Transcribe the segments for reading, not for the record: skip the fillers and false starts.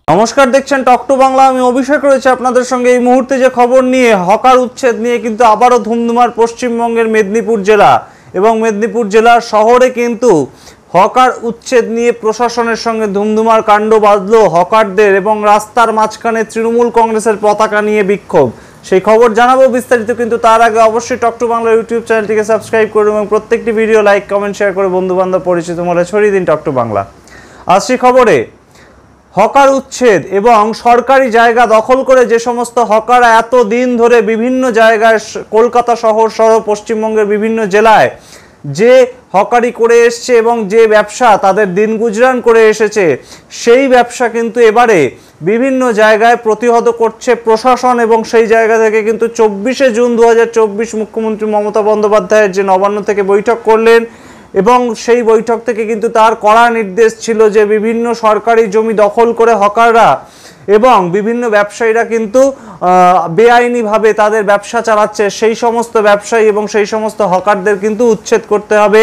নমস্কার, দেখছেন talk to Bangla. আমি অভিষেক রয়েছে আপনাদের সঙ্গে। এই মুহূর্তে যে খবর নিয়ে হকার উচ্ছেদ নিয়ে কিন্তু আবারও ধুমধুমার পশ্চিমবঙ্গের মেদিনীপুর জেলা এবং মেদিনীপুর জেলার শহরে কিন্তু হকার উচ্ছেদ নিয়ে প্রশাসনের সঙ্গে ধুমধুমার কাণ্ড বাঁধলো হকারদের এবং রাস্তার মাঝখানে তৃণমূল কংগ্রেসের পতাকা নিয়ে বিক্ষোভ। সেই খবর জানাবো বিস্তারিত, কিন্তু তার আগে অবশ্যই টক টু বাংলা ইউটিউব চ্যানেলটিকে সাবস্ক্রাইব করুন এবং প্রত্যেকটি ভিডিও লাইক, কমেন্ট, শেয়ার করে বন্ধু বান্ধব পরিচিত মহলে ছড়িয়ে দিন টক টু বাংলা। আসছি খবরে। হকার উচ্ছেদ এবং সরকারি জায়গা দখল করে যে সমস্ত হকাররা এতদিন ধরে বিভিন্ন জায়গায় কলকাতা শহর সহ পশ্চিমবঙ্গের বিভিন্ন জেলায় যে হকারি করে এসছে এবং যে ব্যবসা তাদের দিন গুজরান করে এসেছে, সেই ব্যবসা কিন্তু এবারে বিভিন্ন জায়গায় প্রতিহত করছে প্রশাসন। এবং সেই জায়গা থেকে কিন্তু 24শে জুন 2024 মুখ্যমন্ত্রী মমতা বন্দ্যোপাধ্যায়ের যে নবান্ন থেকে বৈঠক করলেন এবং সেই বৈঠক থেকে কিন্তু তার কড়া নির্দেশ ছিল যে বিভিন্ন সরকারি জমি দখল করে হকাররা এবং বিভিন্ন ব্যবসায়ীরা কিন্তু বেআইনিভাবে তাদের ব্যবসা চালাচ্ছে, সেই সমস্ত ব্যবসায়ী এবং সেই সমস্ত হকারদের কিন্তু উচ্ছেদ করতে হবে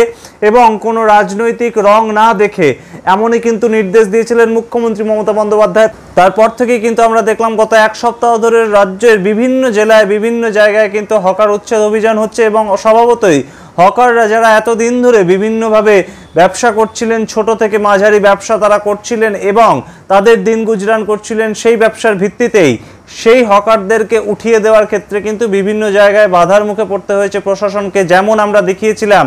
এবং কোনো রাজনৈতিক রং না দেখে, এমনই কিন্তু নির্দেশ দিয়েছিলেন মুখ্যমন্ত্রী মমতা বন্দ্যোপাধ্যায়। তারপর থেকেই কিন্তু আমরা দেখলাম গত এক সপ্তাহ ধরে রাজ্যের বিভিন্ন জেলায় বিভিন্ন জায়গায় কিন্তু হকার উচ্ছেদ অভিযান হচ্ছে এবং স্বভাবতই হকাররা যারা এতদিন ধরে বিভিন্নভাবে ব্যবসা করছিলেন, ছোট থেকে মাঝারি ব্যবসা তারা করছিলেন এবং তাদের দিন গুজরান করছিলেন, সেই ব্যবসার ভিত্তিতেই সেই হকারদেরকে উঠিয়ে দেওয়ার ক্ষেত্রে কিন্তু বিভিন্ন জায়গায় বাধার মুখে পড়তে হয়েছে প্রশাসনকে। যেমন আমরা দেখিয়েছিলাম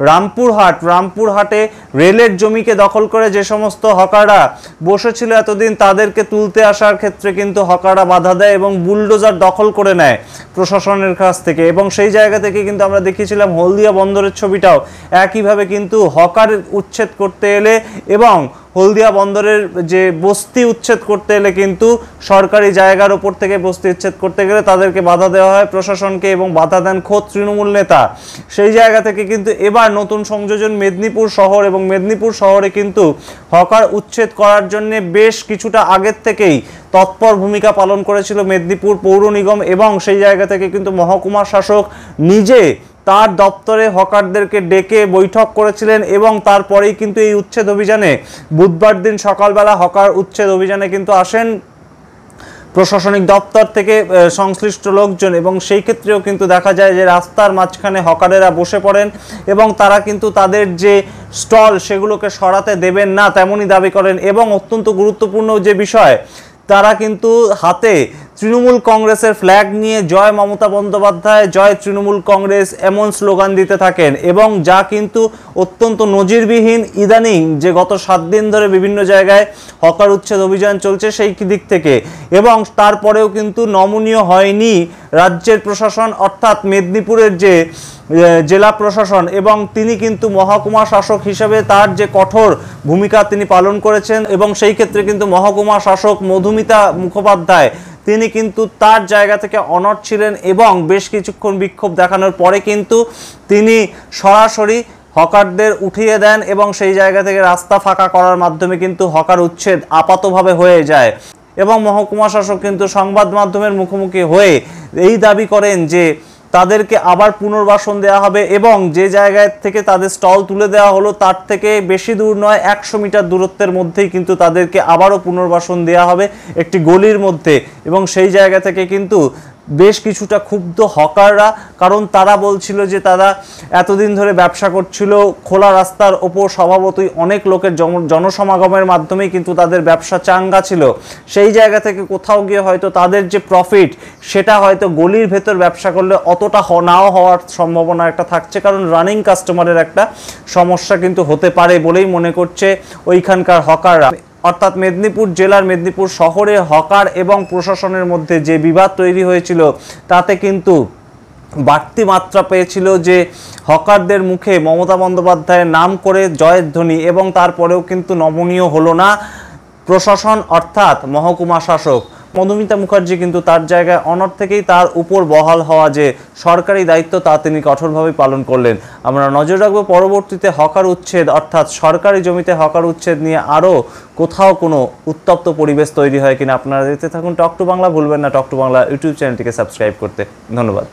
রামপুরহাটে রেলের জমিকে দখল করে যে সমস্ত হকাররা বসেছিল এতদিন, তাদেরকে তুলতে আসার ক্ষেত্রে কিন্তু হকাররা বাধা দেয় এবং বুলডোজার দখল করে নেয় প্রশাসনের কাছ থেকে। এবং সেই জায়গা থেকে কিন্তু আমরা দেখিয়েছিলাম হলদিয়া বন্দরের ছবিটাও একইভাবে কিন্তু হকার উচ্ছেদ করতে এলে এবং হলদিয়া বন্দরের যে বস্তি উচ্ছেদ করতে এলে কিন্তু সরকারি জায়গার ওপর থেকে বস্তি উচ্ছেদ করতে গেলে তাদেরকে বাধা দেওয়া হয় প্রশাসনকে এবং বাধা দেন খোদ তৃণমূল নেতা। সেই জায়গা থেকে কিন্তু এবার নতুন সংযোজন মেদিনীপুর শহর এবং মেদিনীপুর শহরে কিন্তু হকার উচ্ছেদ করার জন্য বেশ কিছুটা আগের থেকেই তৎপর ভূমিকা পালন করেছিল মেদিনীপুর পৌর নিগম এবং সেই জায়গা থেকে কিন্তু মহকুমা শাসক নিজে তার দপ্তরে হকারদেরকে ডেকে বৈঠক করেছিলেন এবং তারপরেই কিন্তু এই উচ্ছেদ অভিযানে বুধবার দিন সকালবেলা হকার উচ্ছেদ অভিযানে কিন্তু আসেন প্রশাসনিক দপ্তর থেকে সংশ্লিষ্ট লোকজন। এবং সেই ক্ষেত্রেও কিন্তু দেখা যায় যে রাস্তার মাঝখানে হকারেরা বসে পড়েন এবং তারা কিন্তু তাদের যে স্টল সেগুলোকে সরাতে দেবেন না তেমনই দাবি করেন। এবং অত্যন্ত গুরুত্বপূর্ণ যে বিষয়, তারা কিন্তু হাতে তৃণমূল কংগ্রেসের ফ্ল্যাগ নিয়ে জয় মমতা বন্দ্যোপাধ্যায়, জয় তৃণমূল কংগ্রেস এমন স্লোগান দিতে থাকেন এবং যা কিন্তু অত্যন্ত নজিরবিহীন। ইদানিং যে গত 7 দিন ধরে বিভিন্ন জায়গায় হকার উচ্ছেদ অভিযান চলছে সেই দিক থেকে, এবং তারপরেও কিন্তু নমনীয় হয়নি রাজ্যের প্রশাসন অর্থাৎ মেদিনীপুরের যে জেলা প্রশাসন, এবং তিনি কিন্তু মহকুমা শাসক হিসেবে তার যে কঠোর ভূমিকা তিনি পালন করেছেন। এবং সেই ক্ষেত্রে কিন্তু মহকুমা শাসক মধুমিতা মুখোপাধ্যায় তিনি কিন্তু তার জায়গা থেকে অনড় ছিলেন এবং বেশ কিছুক্ষণ বিক্ষোভ দেখানোর পরে কিন্তু তিনি সরাসরি হকারদের উঠিয়ে দেন এবং সেই জায়গা থেকে রাস্তা ফাঁকা করার মাধ্যমে কিন্তু হকার উচ্ছেদ আপাতভাবে হয়ে যায়। এবং মহকুমা শাসক কিন্তু সংবাদ মাধ্যমের মুখোমুখি হয়ে এই দাবি করেন যে তাদেরকে আবার পুনর্বাসন দেওয়া হবে এবং যে জায়গায় থেকে তাদের স্টল তুলে দেওয়া হলো তার থেকে বেশি দূর নয়, 100 মিটার দূরত্বের মধ্যেই কিন্তু তাদেরকে আবারও পুনর্বাসন দেওয়া হবে একটি গলির মধ্যে। এবং সেই জায়গা থেকে কিন্তু বেশ কিছুটা ক্ষুব্ধ হকাররা, কারণ তারা বলছিল যে তারা এতদিন ধরে ব্যবসা করছিল খোলা রাস্তার ওপর, স্বভাবতই অনেক লোকের জনসমাগমের মাধ্যমেই কিন্তু তাদের ব্যবসা চাঙ্গা ছিল। সেই জায়গা থেকে কোথাও গিয়ে হয়তো তাদের যে প্রফিট সেটা হয়তো গলির ভেতর ব্যবসা করলে অতটা নাও হওয়ার সম্ভাবনা একটা থাকছে, কারণ রানিং কাস্টমারের একটা সমস্যা কিন্তু হতে পারে বলেই মনে করছে ওইখানকার হকাররা। অর্থাৎ মেদিনীপুর জেলার মেদিনীপুর শহরে হকার এবং প্রশাসনের মধ্যে যে বিবাদ তৈরি হয়েছিল তাতে কিন্তু বাড়তি মাত্রা পেয়েছিল যে হকারদের মুখে মমতা বন্দ্যোপাধ্যায়ের নাম করে জয়ের ধ্বনি, এবং তারপরেও কিন্তু নমনীয় হলো না প্রশাসন অর্থাৎ মহকুমা শাসক মধুমিতা মুখার্জি। কিন্তু তার জায়গায় অনড় থেকেই তার উপর বহাল হওয়া যে সরকারি দায়িত্ব তা তিনি কঠোরভাবে পালন করলেন। আমরা নজর রাখবো পরবর্তীতে হকার উচ্ছেদ অর্থাৎ সরকারি জমিতে হকার উচ্ছেদ নিয়ে আরও কোথাও কোনো উত্তপ্ত পরিবেশ তৈরি হয় কিনা। আপনারা দেখতে থাকুন টক টু বাংলা। ভুলবেন না টক টু বাংলা ইউটিউব চ্যানেলটিকে সাবস্ক্রাইব করতে। ধন্যবাদ।